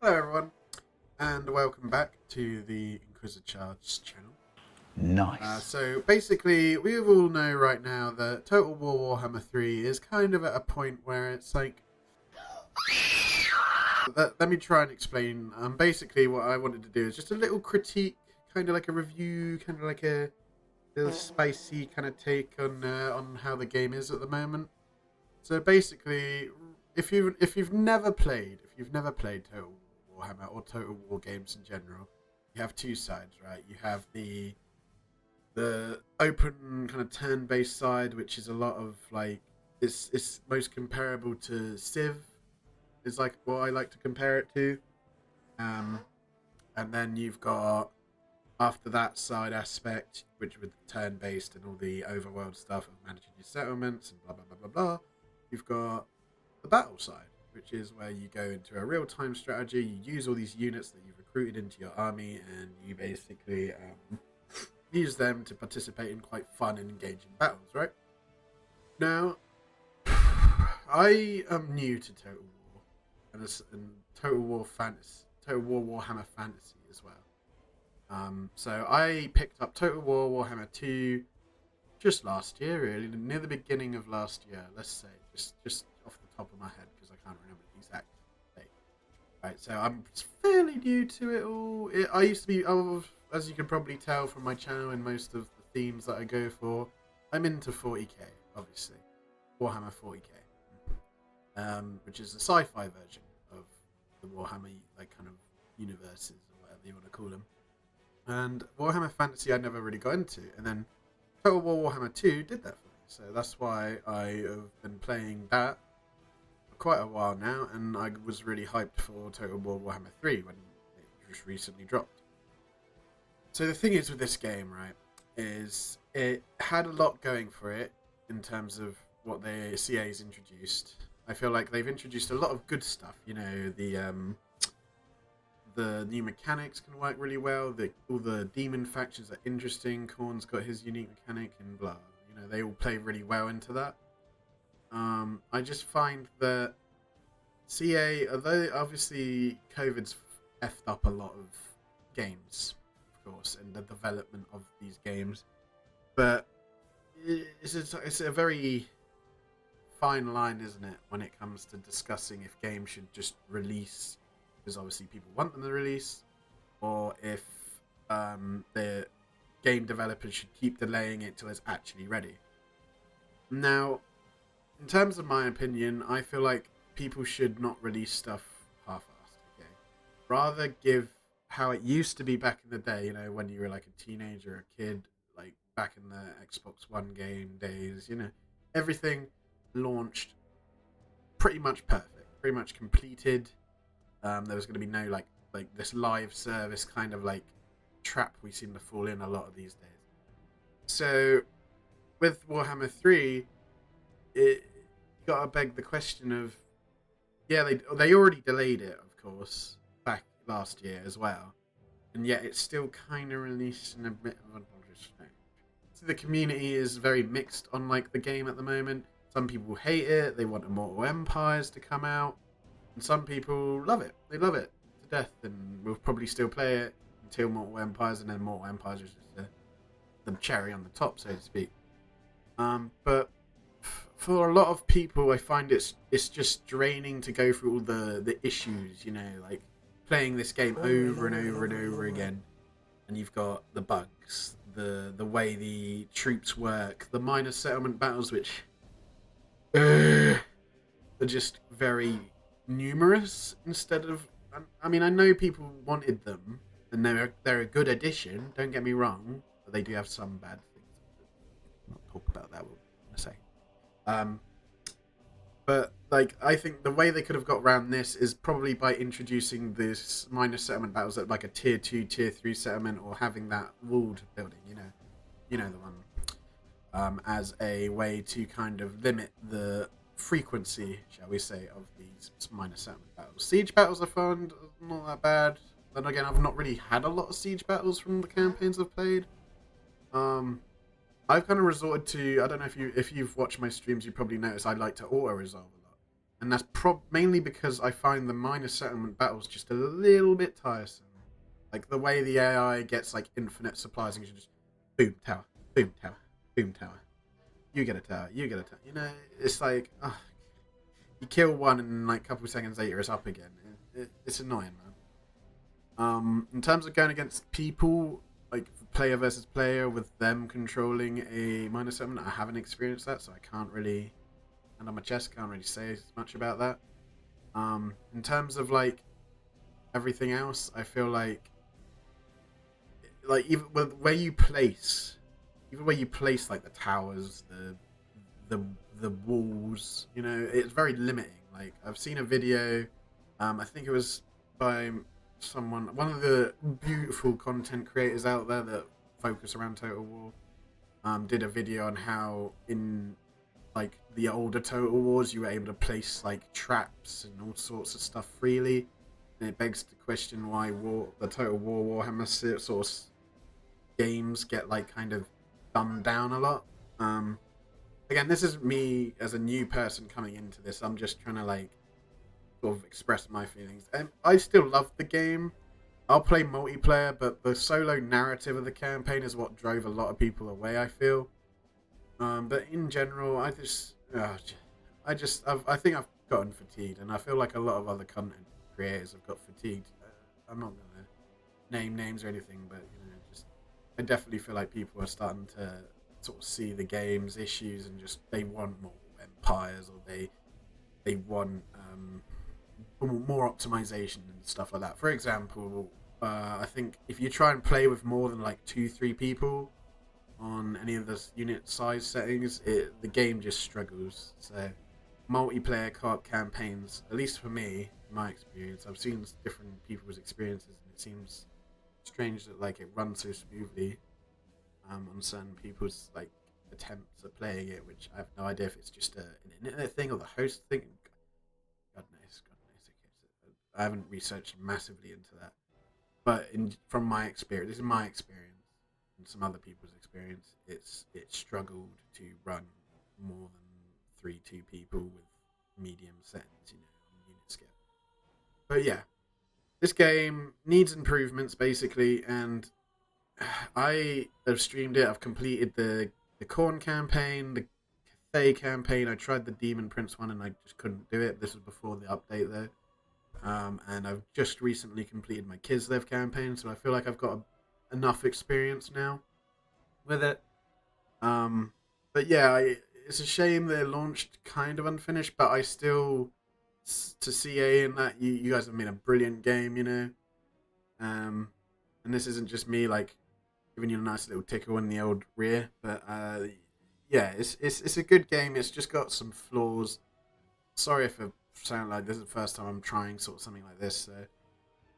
Hello, everyone, and welcome back to the Inquisitor Charge channel. Nice. So basically, we all know right now that Total War Warhammer 3 is kind of at a point where it's like. Let me try and explain. Basically, what I wanted to do is just a little critique, kind of like a review, kind of like a little spicy kind of take on how the game is at the moment. So basically, if you've never played Total Warhammer or Total War games in general, you have two sides, right? You have the open kind of turn-based side, which is a lot of like it's most comparable to Civ, is like what I like to compare it to. Um, and then you've got after that side aspect, which with turn-based and all the overworld stuff of managing your settlements and blah blah blah blah blah, you've got the battle side, which is where you go into a real-time strategy. You use all these units that you've recruited into your army, and you basically use them to participate in quite fun and engaging battles, right? Now, I am new to Total War and Total War Fantasy, Total War Warhammer Fantasy as well. So I picked up Total War Warhammer 2 just last year, really, near the beginning of last year. Let's say just off the top of my head because I can't remember the exact date. Right, so I'm fairly new to it all. I used to be, as you can probably tell from my channel and most of the themes that I go for, I'm into 40k, obviously. Warhammer 40k, which is the sci-fi version of the Warhammer like kind of universes or whatever you want to call them. And Warhammer Fantasy I never really got into, and then Total War Warhammer 2 did that for me. So that's why I have been playing that quite a while now, and I was really hyped for Total War Warhammer 3 when it just recently dropped. So the thing is with this game, right, is it had a lot going for it in terms of what the CA's introduced. I feel like they've introduced a lot of good stuff. You know, the new mechanics can work really well. All the demon factions are interesting. Khorne's got his unique mechanic and blah. You know, they all play really well into that. I just find that CA, although obviously COVID's effed up a lot of games, of course, and the development of these games, but it's a very fine line, isn't it, when it comes to discussing if games should just release because obviously people want them to release, or if the game developers should keep delaying it till it's actually ready. Now, in terms of my opinion, I feel like people should not release stuff half-assed. Okay, rather give how it used to be back in the day. You know, when you were like a teenager, or a kid, like back in the Xbox One game days. You know, everything launched pretty much perfect, pretty much completed. There was going to be no like this live service kind of like trap we seem to fall in a lot of these days. So with Warhammer 3, it got to beg the question of yeah, they already delayed it, of course, back last year as well, and yet it's still kind of released in a bit of a stage. So the community is very mixed on like the game at the moment. Some people hate it; they want Immortal Empires to come out, and some people love it. They love it to death, and will probably still play it until Mortal Empires, and then Mortal Empires is just the cherry on the top, so to speak. But for a lot of people, I find it's just draining to go through all the issues. You know, like playing this game over and over and over again, and you've got the bugs, the way the troops work, the minor settlement battles, which are just very numerous instead of. I mean, I know people wanted them, and they're a good addition. Don't get me wrong, but they do have some bad things. I'll talk about that in a second. Um, but like, I think the way they could have got around this is probably by introducing this minor settlement battles at like a tier 2, tier 3 settlement, or having that walled building. You know the one. As a way to kind of limit the frequency, shall we say, of these minor settlement battles. Siege battles I found not that bad. Then again, I've not really had a lot of siege battles from the campaigns I've played. Um, I've kind of resorted to. I don't know if you've watched my streams, you probably noticed I like to auto resolve a lot. and that's mainly because I find the minor settlement battles just a little bit tiresome. Like the way the AI gets like infinite supplies and you just boom tower, boom tower, boom tower. You get a tower, you get a tower. You know, it's like you kill one and like a couple of seconds later it's up again. It's annoying, man. In terms of going against people, like player versus player with them controlling a minor settlement, I haven't experienced that, so I can't really, and on my chest, can't really say as much about that. In terms of like everything else, I feel like even where you place, even where you place like the towers, the the walls, you know, it's very limiting. Like I've seen a video, I think it was by one of the beautiful content creators out there that focus around Total War, did a video on how in like the older Total Wars you were able to place like traps and all sorts of stuff freely. And it begs the question why the Total War Warhammer sort of games get like kind of dumbed down a lot. Again, this is me as a new person coming into this. I'm just trying to like sort of express my feelings. And I still love the game. I'll play multiplayer, but the solo narrative of the campaign is what drove a lot of people away, I feel. But in general, I think I've gotten fatigued, and I feel like a lot of other content creators have got fatigued. I'm not gonna name names or anything, but you know, just I definitely feel like people are starting to sort of see the game's issues and just they want more empires or they want more optimization and stuff like that. For example, I think if you try and play with more than like 2-3 people on any of the unit size settings, the game just struggles. So multiplayer co-op campaigns, at least for me, in my experience, I've seen different people's experiences, and it seems strange that like it runs so smoothly on certain people's like attempts at playing it, which I have no idea if it's just an internet thing or the host thing. God knows, God knows. I haven't researched massively into that, but from my experience, this is my experience and some other people's experience, it struggled to run more than 3-2 people with medium settings, you know, on unit scale. But yeah, this game needs improvements basically, and I have streamed it. I've completed the Corn campaign, the Cathay campaign. I tried the Demon Prince one and I just couldn't do it. This was before the update though. And I've just recently completed my Kislev campaign, so I feel like I've got enough experience now with it. But yeah, it's a shame they launched kind of unfinished, but I still to CA in that you guys have made a brilliant game, you know. And this isn't just me like giving you a nice little tickle in the old rear, but yeah, it's a good game. It's just got some flaws. Sorry if it sound like this is the first time I'm trying sort of something like this, so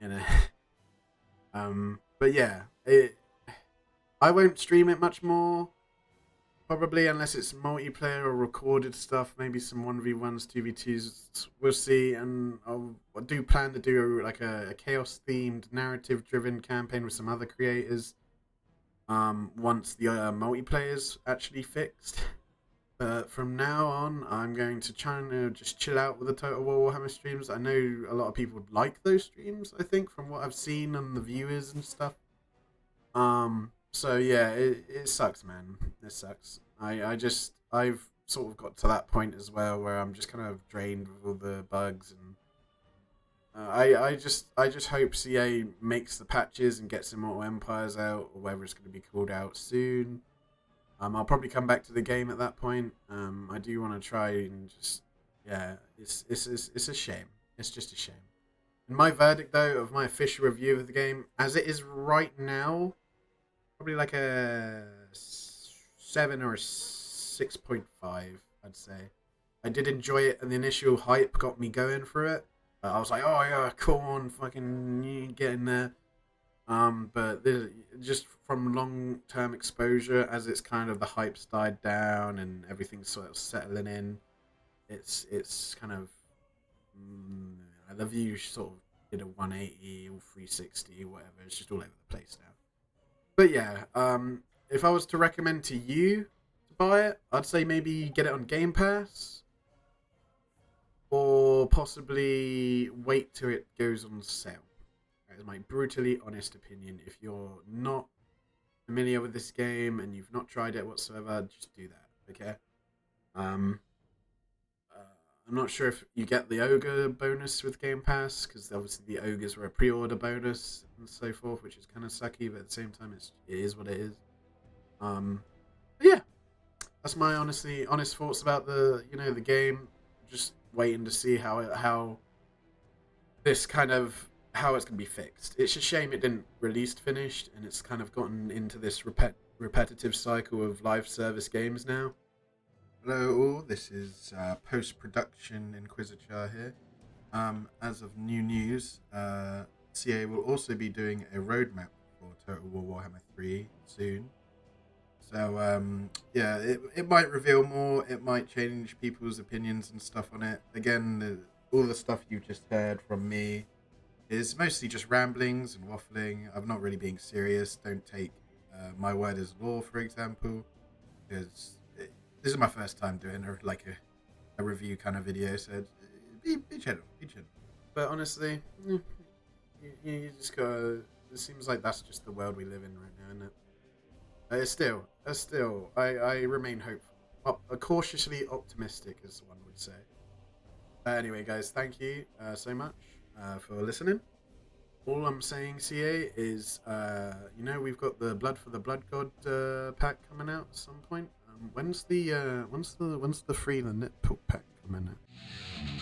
you know. But yeah, I won't stream it much more, probably unless it's multiplayer or recorded stuff. Maybe some 1v1s, 2v2s. We'll see. And I do plan to do like a chaos themed, narrative driven campaign with some other creators. Once the multiplayer's actually fixed. But from now on, I'm going to try and just chill out with the Total War Warhammer streams. I know a lot of people like those streams, I think, from what I've seen on the viewers and stuff. So yeah, it sucks, man. It sucks. I've sort of got to that point as well where I'm just kind of drained with all the bugs, and I just hope CA makes the patches and gets Immortal Empires out, or whether it's going to be called out soon. I'll probably come back to the game at that point. I do want to try and just, yeah, it's a shame. It's just a shame. And my verdict, though, of my official review of the game, as it is right now, probably like a 7 or a 6.5, I'd say. I did enjoy it, and the initial hype got me going for it. I was like, oh yeah, Corn, fucking get in there. But just from long-term exposure, as it's kind of the hype's died down and everything's sort of settling in, it's kind of the view sort of did a 180 or 360 or whatever. It's just all over the place now. But yeah, if I was to recommend to you to buy it, I'd say maybe get it on Game Pass. or possibly wait till it goes on sale. That is my brutally honest opinion. If you're not familiar with this game and you've not tried it whatsoever, just do that. Okay. Um, uh, I'm not sure if you get the ogre bonus with Game Pass because obviously the ogres were a pre-order bonus and so forth, which is kind of sucky, but at the same time, it is what it is. But yeah, that's my honest thoughts about the game. Just waiting to see how this kind of how it's gonna be fixed. It's a shame it didn't release finished, and it's kind of gotten into this repetitive cycle of live service games now. Hello all, this is post-production Inquisitor here. As of new news, CA will also be doing a roadmap for Total War Warhammer 3 soon. So yeah, it might reveal more. It might change people's opinions and stuff on it. Again, all the stuff you just heard from me is mostly just ramblings and waffling. I'm not really being serious. Don't take my word as law, for example, because this is my first time doing a review kind of video. So be gentle, be gentle. But honestly, you just gotta. It seems like that's just the world we live in right now, isn't it? Still, I remain hopeful, cautiously optimistic, as one would say. Anyway, guys, thank you so much for listening. All I'm saying, CA, is we've got the Blood for the Blood God pack coming out at some point. When's the free the Nip pack coming out?